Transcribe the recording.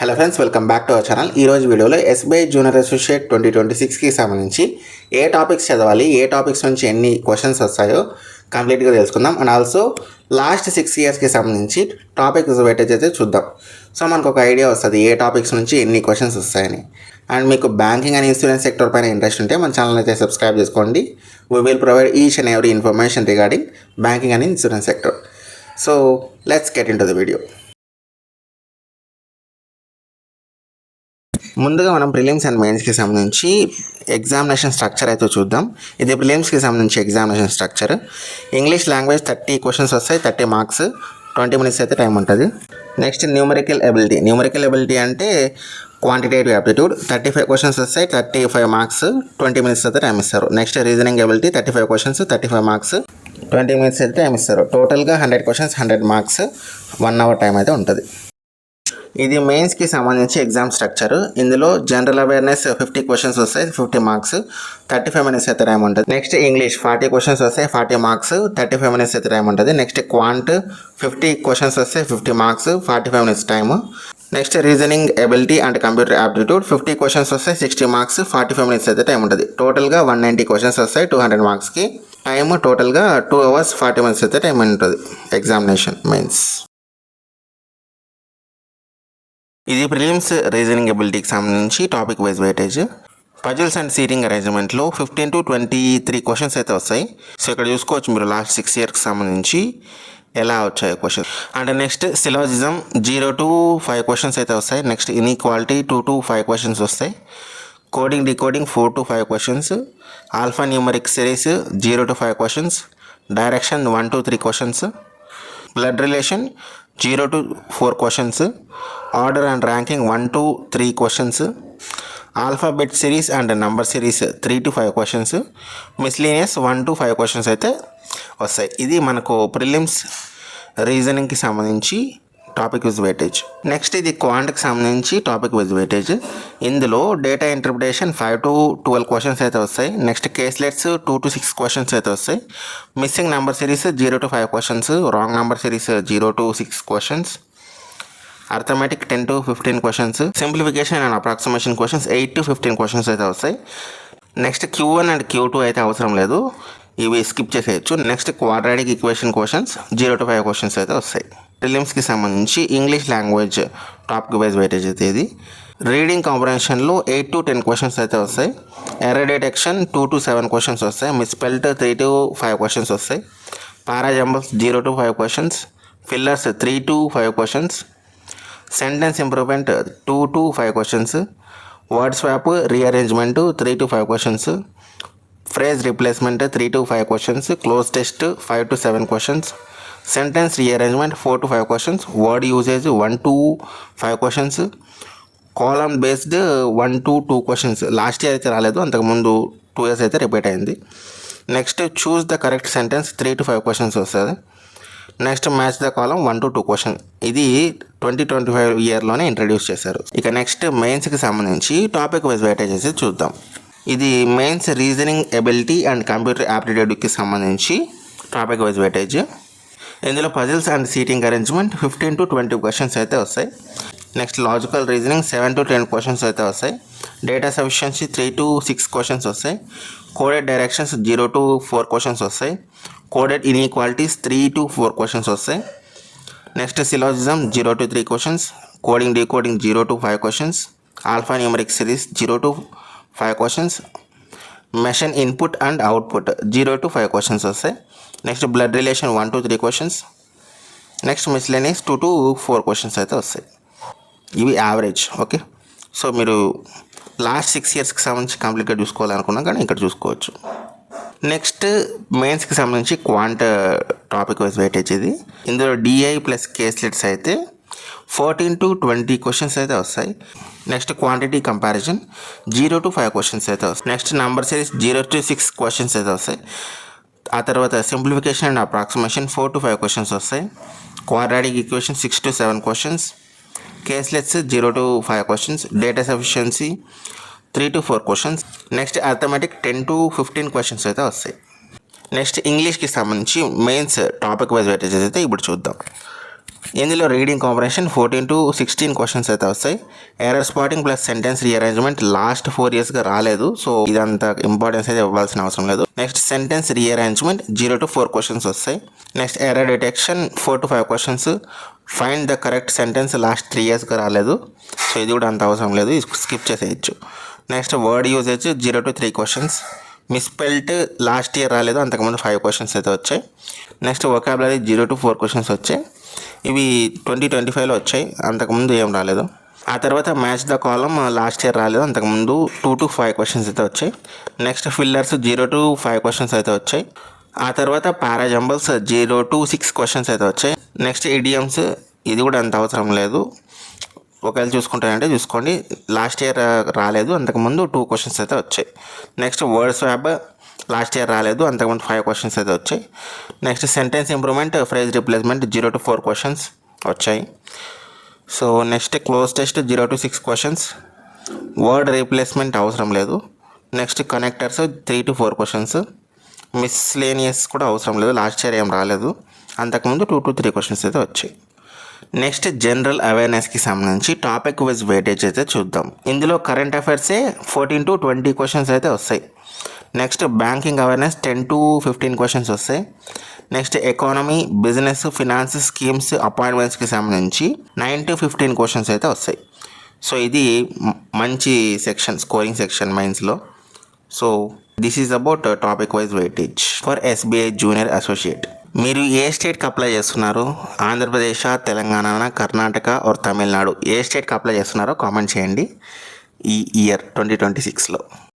Hello friends, welcome back to our channel. ఈరోజు వీడియోలో SBI junior associate 2026కి సంబంధించి ఏ topics చదవాలి, ఏ టాపిక్స్ నుంచి ఎన్ని క్వశ్చన్స్ వస్తాయో కంప్లీట్గా తెలుసుకుందాం. అండ్ ఆల్సో లాస్ట్ 6 ఇయర్స్కి సంబంధించి టాపిక్ వెయిటేజ్ అయితే చూద్దాం. సో మనకు ఒక ఐడియా వస్తుంది ఏ టాపిక్స్ నుంచి ఎన్ని క్వశ్చన్స్ వస్తాయని. అండ్ మీకు బ్యాంకింగ్ అండ్ ఇన్సూరెన్స్ సెక్టర్ పైన ఇంట్రెస్ట్ ఉంటే మన ఛానల్ అయితే సబ్స్క్రైబ్ చేసుకోండి. We will provide each and every information regarding banking and insurance sector. So let's get in to the video. ముందుగా మనం ప్రిలిమ్స్ అండ్ మెయిన్స్కి సంబంధించి ఎగ్జామినేషన్ స్ట్రక్చర్ అయితే చూద్దాం. ఇది ప్రిలిమ్స్కి సంబంధించి examination structure. English language 30 questions వస్తాయి, 30 మార్క్స్, 20 మినిట్స్ అయితే టైం ఉంటుంది. నెక్స్ట్ న్యూమరికల్ ఎబిలిటీ అంటే క్వాంటిటేటివ్ యాప్టిట్యూడ్ 35 క్వశ్చన్స్ వస్తాయి, 35 మార్క్స్, 20 మినిట్స్ అయితే టైం ఇస్తారు. Next reasoning ability 35 questions, 35 marks, 20 minutes అయితే టైం ఇస్తారు. టోటల్గా 100 క్వశ్చన్స్, 100 మార్క్స్, 1 అవర్ టైం అయితే ఉంటుంది. ఇది మెయిన్స్కి సంబంధించి ఎగ్జామ్ స్ట్రక్చర్. ఇందులో జనరల్ అవేర్నెస్ 50 క్వశ్చన్స్ వస్తాయి, 50 మార్క్స్, 35 మినిట్స్ అయితే టైం ఉంటుంది. నెక్స్ట్ ఇంగ్లీష్ 40 క్వశ్చన్స్ వస్తాయి, 40 మార్క్స్, 35 మినిట్స్ అయితే టైం ఉంటుంది. నెక్స్ట్ క్వాంట్ 50 క్వశ్చన్స్ వస్తాయి, 50 marks, 45 minutes time. Next reasoning ability and computer aptitude 50 questions వస్తాయి, 60 మార్క్స్, 45 మినిట్స్ అయితే టైం ఉంటుంది. టోటల్గా 190 క్వశ్చన్స్ వస్తాయి, 200 మార్క్స్కి. టైము టోటల్గా 2 hours 40 minutes అయితే టైం ఉంటుంది ఎగ్జామినేషన్ మెయిన్స్. ఇది ప్రిలిమ్స్ రీజనింగ్ ఎబిలిటీకి సంబంధించి topic wise weightage. Puzzles and seating అరేంజ్మెంట్లో 15 to 23 క్వశ్చన్స్ అయితే వస్తాయి. సో ఇక్కడ చూసుకోవచ్చు మీరు లాస్ట్ 6 ఇయర్స్కి సంబంధించి ఎలా వచ్చాయి question. And next syllogism 0 to 5 questions అయితే వస్తాయి. నెక్స్ట్ ఇన్ఈక్వాలిటీ 2 to 5 క్వశ్చన్స్ వస్తాయి. Coding decoding 4 to 5 questions. Alphanumeric series 0 to 5 questions. Direction 1 to 3 questions. Blood relation 0 to 4 questions. Order and ranking 1 to 3 questions. Alphabet series and number series 3 to 5 questions. Miscellaneous 1 to 5 questions అయితే వస్తాయి. ఇది మనకు prelims రీజనింగ్కి సంబంధించి topic wise weightage. Next ఇది క్వాంట్కి సంబంధించి topic wise weightage. ఇందులో data interpretation 5 to 12 questions అయితే వస్తాయి. నెక్స్ట్ కేస్లెట్స్ 2 to 6 క్వశ్చన్స్ అయితే వస్తాయి. Missing number series 0 to 5 questions. Wrong number series 0 to 6 questions. Arithmetic 10 to 15 questions. Simplification and approximation questions 8 to 15 questions అయితే వస్తాయి. Next Q1 and Q2 అయితే అవసరం లేదు, ఇవి స్కిప్ చేసేయచ్చు. Next quadratic equation questions 0 to 5 questions అయితే వస్తాయి. ప్రిలిమ్స్కి సంబంధించి English language topic wise weightage అయితే ఇది. రీడింగ్ కాంప్రహెన్షన్లో 8 to 10 క్వశ్చన్స్ అయితే వస్తాయి. ఎర్రర్ డిటెక్షన్ 2 to 7 క్వశ్చన్స్ వస్తాయి. మిస్పెల్ట్ 3 to 5 క్వశ్చన్స్ వస్తాయి. పారాజంబల్స్ 0 to 5 questions. Fillers 3 to 5 questions. Sentence improvement 2 to 5 questions. Word swap rearrangement 3 to 5 questions. Phrase replacement 3 to 5 questions. Cloze test 5 to 7 questions. Sentence rearrangement 4 to 5 questions. Word usage 1 to 5 questions. Column based 1 to 2 questions. Last year అయితే రాలేదు, అంతకుముందు 2 years అయితే repeat అయింది. Next choose the correct sentence 3 to 5 questions వస్తుంది. Next match the column 1 to 2 question. ఇది 2025 ఇయర్లోనే introduce చేశారు. ఇక next మెయిన్స్కి సంబంధించి టాపిక్ వైజ్ వెయిటేజ్ అయితే చూద్దాం. ఇది mains reasoning ability and computer యాప్టిట్యూడ్కి సంబంధించి టాపిక్ వైజ్ వెయిటేజ్. ఇందులో puzzles and seating arrangement 15 to 20 questions అయితే వస్తాయి. Next logical reasoning 7 to 10 questions అయితే వస్తాయి. డేటా సఫిషియన్సీ 3 to 6 క్వశ్చన్స్ వస్తాయి. కోడెడ్ డైరెక్షన్స్ 0 to 4 క్వశ్చన్స్ వస్తాయి. కోడెడ్ ఇన్ఈక్వాలిటీస్ 3 to 4 క్వశ్చన్స్ వస్తాయి. Next syllogism 0 to 3 questions. Coding decoding 0 to 5 questions. Alphanumeric series 0 to 5 questions. Machine input and output 0 to 5 questions వస్తాయి. Next blood relation 1 to 3 questions. Next miscellaneous 2 to 4 questions అయితే వస్తాయి. ఇవి average. Okay, so మీరు last 6 ఇయర్స్కి సంబంధించి కంప్లీట్గా చూసుకోవాలనుకున్నా కానీ ఇక్కడ చూసుకోవచ్చు. నెక్స్ట్ మెయిన్స్కి సంబంధించి క్వాంట్ టాపిక్ వైజ్ వెయిటేజ్ ఇది. ఇందులో డిఐ ప్లస్ కేస్లెట్స్ అయితే 14 to 20 క్వశ్చన్స్ అయితే వస్తాయి. Next quantity comparison 0 to 5 questions అయితే వస్తాయి. Next number series 0 to 6 questions అయితే వస్తాయి. ఆ తర్వాత simplification and approximation 4 to 5 questions వస్తాయి. Quadratic equation 6 to 7 questions. Caselets 0 to 5 questions. Data sufficiency 3 to 4 questions. Next arithmetic 10 to 15 questions అయితే వస్తాయి. నెక్స్ట్ ఇంగ్లీష్కి సంబంధించి మెయిన్స్ టాపిక్ వైజ్ వెయిటేజ్ అయితే ఇప్పుడు చూద్దాం. ఇందులో రీడింగ్ కాంప్రహెన్షన్ 14 to 16 క్వశ్చన్స్ అయితే వస్తాయి. Error spotting plus sentence rearrangement last 4 yearsగా రాలేదు, సో ఇదంతా ఇంపార్టెన్స్ అయితే ఇవ్వాల్సిన అవసరం లేదు. Next sentence rearrangement 0 to 4 questions వస్తాయి. Next error detection 4 to 5 questions. Find the correct sentence last 3 yearsగా రాలేదు, సో ఇది కూడా అంత అవసరం లేదు, స్కిప్ చేసేయచ్చు. Next word usage 0 to 3 questions. Misspelt last year రాలేదు, అంతకుముందు 5 క్వశ్చన్స్ అయితే వచ్చాయి. నెక్స్ట్ వొకాబులరీ 0 to 4 క్వశ్చన్స్ వచ్చాయి, ఇవి 2025లో వచ్చాయి, అంతకుముందు ఏం రాలేదు. ఆ తర్వాత match the column last year రాలేదు, అంతకుముందు 2 to 5 క్వశ్చన్స్ అయితే వచ్చాయి. నెక్స్ట్ ఫిల్లర్స్ 0 to 5 క్వశ్చన్స్ అయితే వచ్చాయి. ఆ తర్వాత పారాజంబల్స్ 0 to 6 క్వశ్చన్స్ అయితే వచ్చాయి. నెక్స్ట్ ఇడియమ్స్, ఇది కూడా అంత అవసరం లేదు, ఒకవేళ చూసుకుంటానంటే చూసుకోండి, లాస్ట్ ఇయర్ రాలేదు, అంతకుముందు 2 క్వశ్చన్స్ అయితే వచ్చాయి. Next word swap last year రాలేదు, అంతకుముందు 5 క్వశ్చన్స్ అయితే వచ్చాయి. Next sentence improvement phrase replacement 0 to 4 questions వచ్చాయి. So next cloze test 0 to 6 questions. Word replacement అవసరం లేదు. Next connectors 3 to 4 questions. Miscellaneous కూడా అవసరం లేదు, లాస్ట్ ఇయర్ ఏం రాలేదు, అంతకుముందు 2 to 3 క్వశ్చన్స్ అయితే వచ్చాయి. నెక్స్ట్ జనరల్ అవేర్నెస్కి సంబంధించి టాపిక్ వైజ్ వెయిటేజ్ అయితే చూద్దాం. ఇందులో కరెంట్ అఫైర్సే 14 to 20 క్వశ్చన్స్ అయితే వస్తాయి. Next banking awareness 10 to 15 questions వస్తాయి. Next economy, business, finance, schemes, అపాయింట్మెంట్స్కి సంబంధించి 9 to 15 క్వశ్చన్స్ అయితే వస్తాయి. సో ఇది మంచి section, scoring section మైన్స్లో. So this is about topic wise weightage for SBI junior associate. మీరు ఏ స్టేట్కి అప్లై చేస్తున్నారు? ఆంధ్రప్రదేశ్, తెలంగాణ, కర్ణాటక ఆర్ తమిళనాడు, ఏ స్టేట్కి అప్లై చేస్తున్నారో కామెంట్ చేయండి ఈ ఇయర్ 2026లో.